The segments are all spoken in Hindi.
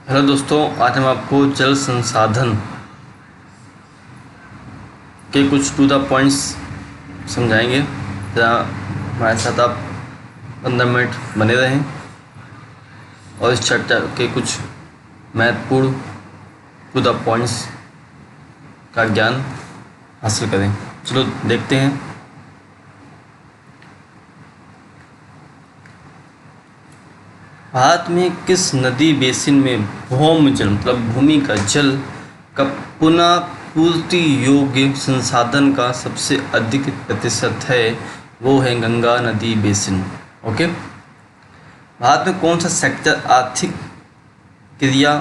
हेलो दोस्तों, आज हम आपको जल संसाधन के कुछ टू द पॉइंट्स समझाएंगे। जरा हमारे साथ आप 15 मिनट बने रहें और इस चर्चा के कुछ महत्वपूर्ण टू द पॉइंट्स का ज्ञान हासिल करें। चलो देखते हैं। भारत में किस नदी बेसिन में भौम जल मतलब भूमि का जल का पुनः पूर्ति योग्य संसाधन का सबसे अधिक प्रतिशत है? वो है गंगा नदी बेसिन। ओके। भारत में कौन सा सेक्टर आर्थिक क्रिया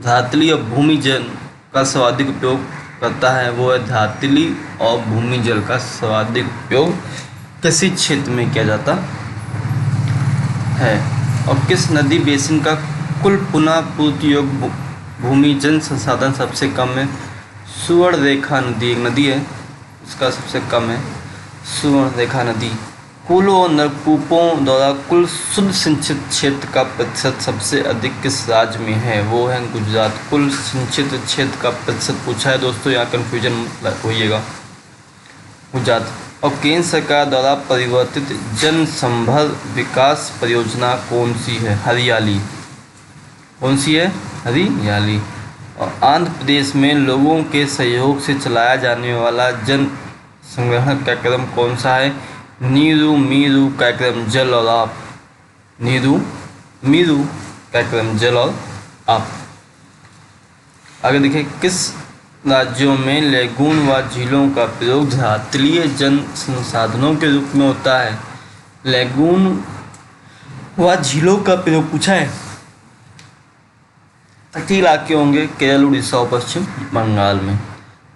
धातली और भूमि जल का सर्वाधिक उपयोग करता है? वो है धातली और भूमि जल का सर्वाधिक उपयोग कृषि क्षेत्र में किया जाता है। और किस नदी बेसिन का कुल पुनः पूर्ति योग्य भूमि जल संसाधन सबसे कम है? सुवर्णरेखा नदी एक नदी है, उसका सबसे कम है सुवर्णरेखा नदी। कुलों और नलकूपों द्वारा कुल शुद्ध सिंचित क्षेत्र का प्रतिशत सबसे अधिक किस राज्य में है? वो है गुजरात। कुल सिंचित क्षेत्र का प्रतिशत पूछा है दोस्तों, यहाँ कन्फ्यूजन मत होइएगा। गुजरात। और केंद्र सरकार द्वारा परिवर्तित जन संभल विकास परियोजना कौन सी है? हरियाली। कौन सी है? हरियाली। और आंध्र प्रदेश में लोगों के सहयोग से चलाया जाने वाला जन संग्रहण कार्यक्रम कौन सा है? नीरू मीरू कार्यक्रम जल और आप। नीरू मीरू कार्यक्रम जल और आप। आगे देखिए, किस राज्यों में लेगून व झीलों का प्रयोग धातलीय जल संसाधनों के रूप में होता है? लेगून व झीलों का प्रयोग पूछा है। तटीय इलाके होंगे केरल, उड़ीसा और पश्चिम बंगाल में।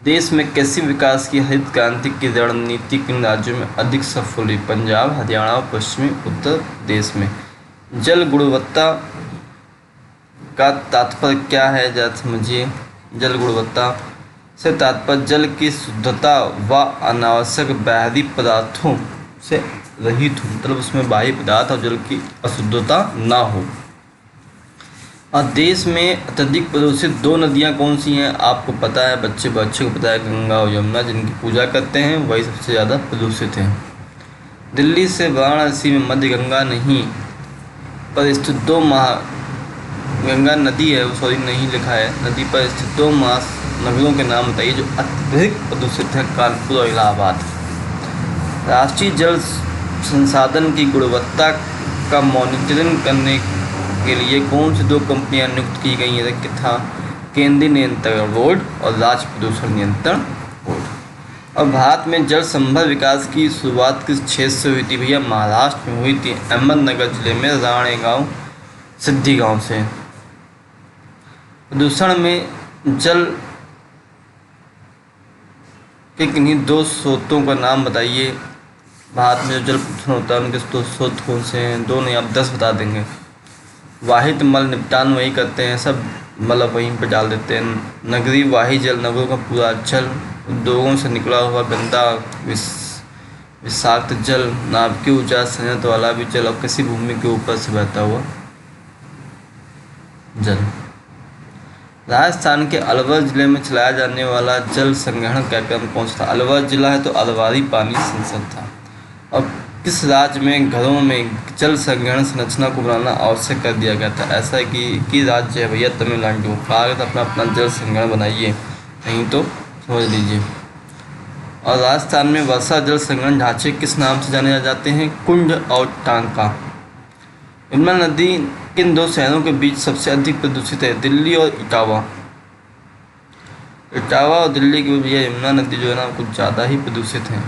देश में कृषि विकास की हरित क्रांति की रणनीति किन राज्यों में अधिक सफल हुई? पंजाब, हरियाणा और पश्चिमी उत्तर प्रदेश में। जल गुणवत्ता का तात्पर्य क्या है? जरा समझिए। जल गुणवत्ता से तात्पर्य जल की शुद्धता व अनावश्यक बाहरी पदार्थों से रहित हो, मतलब उसमें बाहरी पदार्थ और जल की अशुद्धता ना हो। और देश में अत्यधिक प्रदूषित दो नदियां कौन सी हैं? आपको पता है, बच्चे को पता है, गंगा और यमुना। जिनकी पूजा करते हैं वही सबसे ज़्यादा प्रदूषित हैं। दिल्ली से वाराणसी में मध्य गंगा नहीं पर स्थित दो गंगा नदी है, सॉरी नहीं लिखा है, नदी पर स्थित दो महानगरों के नाम बताइए जो अत्यधिक प्रदूषित हैं। कानपुर और इलाहाबाद। राष्ट्रीय जल संसाधन की गुणवत्ता का मॉनिटरिंग करने के लिए कौन सी दो कंपनियां नियुक्त की गई हैं? तथा केंद्रीय नियंत्रण बोर्ड और राज्य प्रदूषण नियंत्रण बोर्ड। और भारत में जल संभल विकास की शुरुआत किस क्षेत्र से हुई थी भैया? महाराष्ट्र में हुई थी, अहमदनगर जिले में राणेगांव सिद्धि गांव से। प्रदूषण में जल के किन्हीं दो स्रोतों का नाम बताइए। भारत में जो जल प्रदूषण होता है उनके दो स्रोत कौन से हैं? दो नहीं, आप 10 बता देंगे। वाहित मल निपटान वही करते हैं, सब मतलब वहीं पर डाल देते हैं। नगरीय वाही जल, नगरों का पूरा जल, उद्योगों से निकला हुआ गंदा विषाक्त जल, नाभिकीय ऊर्जा संयंत्र वाला भी जल, और किसी भूमि के ऊपर से बहता हुआ जल। राजस्थान के अलवर जिले में चलाया जाने वाला जल संग्रहण कार्यक्रम कौन सा था? अलवर जिला है तो अलवारी पानी संसद था। और किस राज्य में घरों में जल संग्रहण संरचना को बनाना आवश्यक कर दिया गया था? ऐसा है कि राज्य है भैया? तमिलनाडु। कहा गया था अपना अपना जल संग्रहण बनाइए, नहीं तो समझ लीजिए। और राजस्थान में वर्षा जल संग्रहण ढांचे किस नाम से जाने जाते हैं? कुंड और टांका। यमुना नदी किन दो शहरों के बीच सबसे अधिक प्रदूषित है? दिल्ली और इटावा। इटावा और दिल्ली के भैया यमुना नदी जो है ना कुछ ज़्यादा ही प्रदूषित है।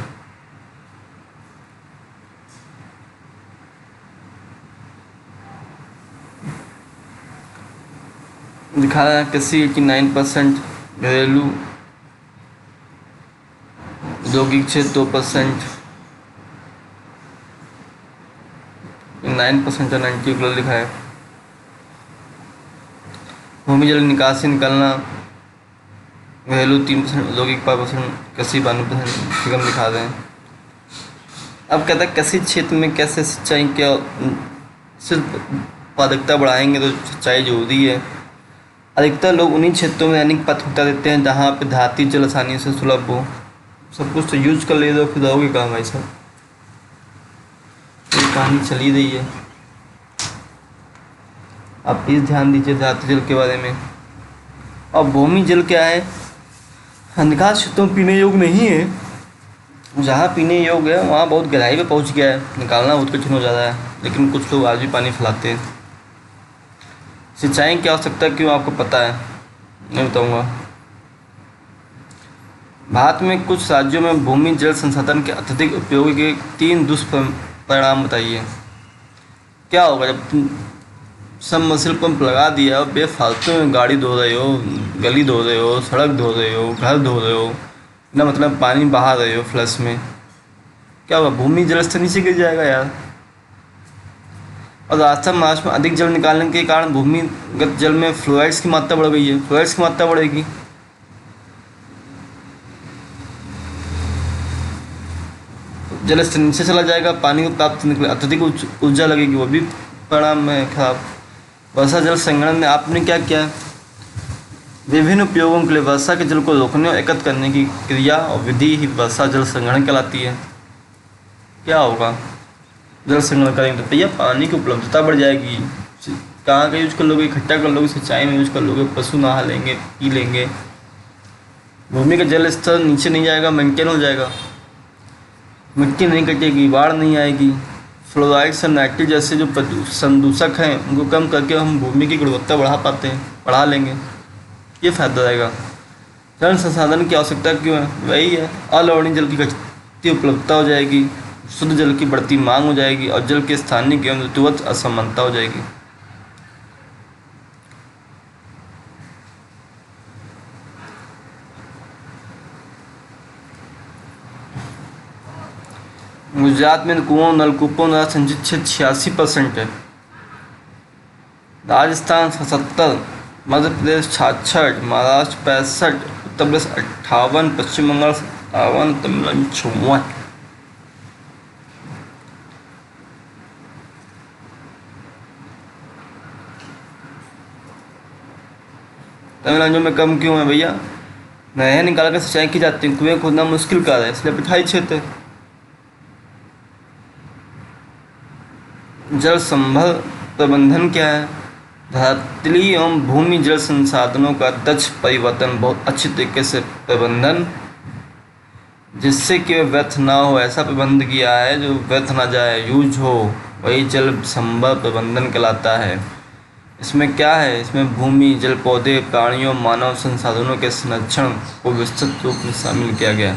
दिखा रहा है कृषि 89%, घरेलू औद्योगिक क्षेत्र 2%, 9% और 90 लिखा है। भूमि जल निकासी निकलना घरेलू 3%, औद्योगिक 5%, कृषि 92% निगम दिखा रहे हैं। अब कहता है कृषि क्षेत्र में कैसे सिंचाई क्या सिर्फ उत्पादकता बढ़ाएंगे तो सिंचाई जरूरी है। अधिकतर लोग उन्हीं क्षेत्रों में रहने की प्राथमिकता देते हैं जहाँ पे धाराती जल आसानी से सुलभ हो। सब कुछ तो यूज कर ले तो फिर रहोगे कहाँ भाई साहब। ये कहानी चली रही है, आप प्लीज़ ध्यान दीजिए धाराती जल के बारे में। और भूमि जल क्या है? अधिकांश क्षेत्रों में पीने योग्य नहीं है। जहाँ पीने योग्य है वहाँ बहुत गहराई पे पहुँच गया है, निकालना बहुत कठिन हो जा रहा है, लेकिन कुछ लोग आज भी पानी फैलाते हैं। सिंचाई की आवश्यकता क्यों आपको पता है? मैं बताऊँगा। भारत में कुछ राज्यों में भूमि जल संसाधन के अत्यधिक उपयोग के 3 दुष्परिणाम बताइए। क्या होगा जब तुम सबमर्सिबल पंप लगा दिया और बेफालतू में गाड़ी धो रहे हो, गली धो रहे हो, सड़क धो रहे हो, घर धो रहे हो, ना मतलब पानी बहा रहे हो फ्लश में, क्या होगा? भूमि जल स्तर नीचे गिर जाएगा यार। और राजस्थान महाराष्ट्र में अधिक जल निकालने के कारण भूमिगत जल में फ्लोराइड्स की मात्रा बढ़ गई है। फ्लोराइड्स की मात्रा बढ़ेगी, जल स्तर नीचे चला जाएगा, पानी को प्राप्त करने के लिए अत्यधिक ऊर्जा लगेगी, वो भी परिणाम है खराब। वर्षा जल संग्रहण में आपने क्या किया? विभिन्न उपयोगों के लिए वर्षा के जल को रोकने और एकत्र करने की क्रिया और विधि ही वर्षा जल संग्रहण कहलाती है। क्या होगा? जल संग्रहण करेंगे तो भैया पानी की उपलब्धता बढ़ जाएगी। कहाँ का यूज कर लोगे? इकट्ठा कर लोगे, सिंचाई में यूज कर लोगे, पशु नहा लेंगे, पी लेंगे। भूमि का जल स्तर नीचे नहीं जाएगा, मेंटेन हो जाएगा, मिट्टी नहीं कटेगी, बाढ़ नहीं आएगी। फ्लोराइड्स और नाइट्रेट जैसे जो संदूषक हैं उनको कम करके हम भूमि की गुणवत्ता बढ़ा लेंगे। ये फायदा रहेगा। जल संसाधन की आवश्यकता क्यों है? वही है, अलवणीय जल की घटती उपलब्धता हो जाएगी, शुद्ध जल की बढ़ती मांग हो जाएगी और जल के स्थानिक एवं ऋतुगत असमानता हो जाएगी। गुजरात में कुओं नलकूपों द्वारा संचित क्षेत्र 86% है, राजस्थान 77, मध्य प्रदेश 66, महाराष्ट्र 65, उत्तर प्रदेश 58, पश्चिम बंगाल 57, तमिलनाडु 56। तमिलनाडु में कम क्यों है भैया? नहरें निकाल कर सिंचाई की जाती है, कुएं खोदना मुश्किल कार्य है, इसलिए पठारी क्षेत्र है। जल संभल प्रबंधन क्या है? धरातली एवं भूमि जल संसाधनों का दक्ष परिवर्तन, बहुत अच्छी तरीके से प्रबंधन, जिससे कि व्यर्थ ना हो, ऐसा प्रबंध किया है जो व्यर्थ ना जाए, यूज हो, वही जल संभल प्रबंधन कहलाता है। इसमें क्या है? इसमें भूमि, जल, पौधे, प्राणियों, मानव संसाधनों के संरक्षण को विस्तृत रूप में शामिल किया गया।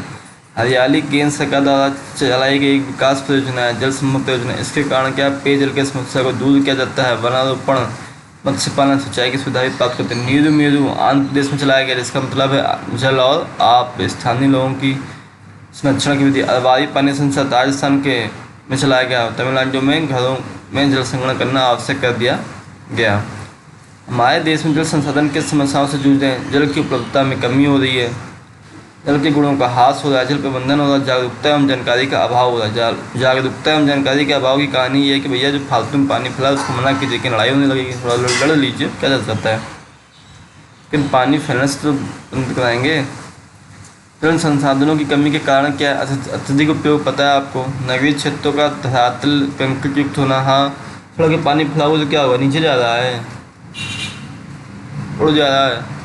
हरियाली केंद्र सरकार द्वारा चलाई गई विकास परियोजना है, जल संभल परियोजना। इसके कारण क्या? पेयजल की समस्या को दूर किया जाता है। वनारोपण, मत्स्य पालन, सिंचाई की सुविधा भी प्राप्त करते हैं। नीरू मेरू आंध्र प्रदेश में चलाया गया, जिसका मतलब है जल और आप स्थानीय लोगों की संरक्षण की विधि। अरवारी पानी संसद राजस्थान के में चलाया गया। तमिलनाडु में घरों में जल संग्रहण करना आवश्यक कर दिया गया। हमारे देश में जल संसाधन की समस्याओं से जूझ रहे हैं। जल की उपलब्धता में कमी हो रही है, जल के गुणों का ह्रास हो रहा है, जल प्रबंधन हो रहा है, जागरूकता एवं जानकारी का अभाव हो रहा है। जागरूकता एवं जानकारी के अभाव की कहानी ये है कि भैया जो फालतू में पानी फैला उसको मना कीजिए कि लड़ाई होने लगेगी, थोड़ा लड़ लीजिए, क्या जा सकता है, लेकिन पानी फैलने से तो बंद कराएंगे। जल संसाधनों की कमी के कारण क्या है? अत्यधिक उपयोग पता है आपको। नगरीय क्षेत्रों का धरातल कंक्रीट युक्त होना। हाँ, थोड़ा के पानी फैला हुआ तो क्या होगा? नीचे जा रहा है, उड़ जा रहा है।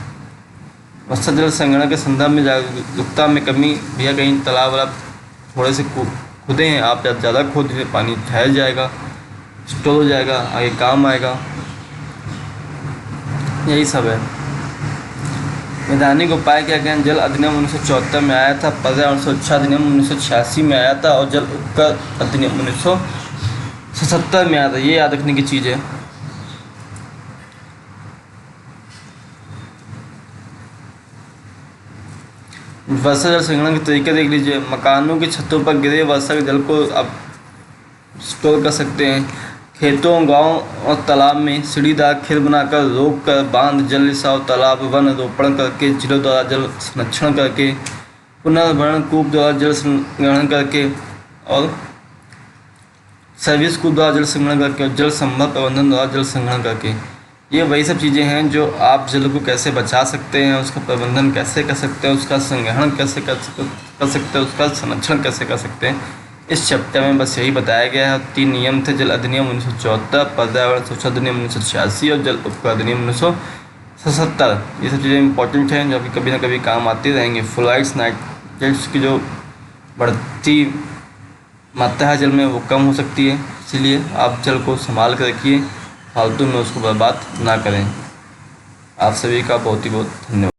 वर्षा जल संग्रहण के संदर्भ में जागरूकता में कमी। भैया कहीं तालाब वालाब थोड़े से खुदे हैं, आप ज़्यादा खोद दीजिए, पानी ठहर जाएगा, स्टोर हो जाएगा, आगे काम आएगा। यही सब है। वैधानिक उपाय क्या क्या? जल अधिनियम 1974 में आया था, पर्यावरण सुरक्षा अधिनियम 1986 में आया था और जल उपकर अधिनियम 1977 में आया था। ये याद रखने की चीज़ है। वर्षा जल संग्रहण के तरीके देख लीजिए। मकानों की छतों पर गिरे वर्षा के जल को आप स्टोर कर सकते हैं। खेतों, गांव और तालाब में सीढ़ीदार खेल बनाकर, रोक कर, बांध, जल रिसाव, तालाब, वन रोपण करके, जिलों द्वारा जल संरक्षण करके, पुनर्भरण कूप द्वारा जल संग्रहण करके और सर्विस को द्वारा जल संग्रहण करके और जल संभव प्रबंधन द्वारा जल संग्रहण करके। ये वही सब चीज़ें हैं जो आप जल को कैसे बचा सकते हैं, उसका प्रबंधन कैसे कर सकते हैं, उसका संग्रहण कैसे कर सकते हैं, उसका संरक्षण कैसे कर सकते हैं। इस चैप्टर में बस यही बताया गया है। 3 नियम थे, जल अधिनियम 1974, पर्यावरण सुरक्षा अधिनियम 1986 और जल उपकर अधिनियम 1977। ये सब चीज़ें इंपॉर्टेंट हैं जो कि कभी ना कभी काम आती रहेंगे। फ्लोराइड्स, नाइट्रेट्स की जो बढ़ती मात्रा है जल में वो कम हो सकती है, इसीलिए आप जल को संभाल कर रखिए, फालतू में उसको बर्बाद ना करें। आप सभी का बहुत ही बहुत धन्यवाद।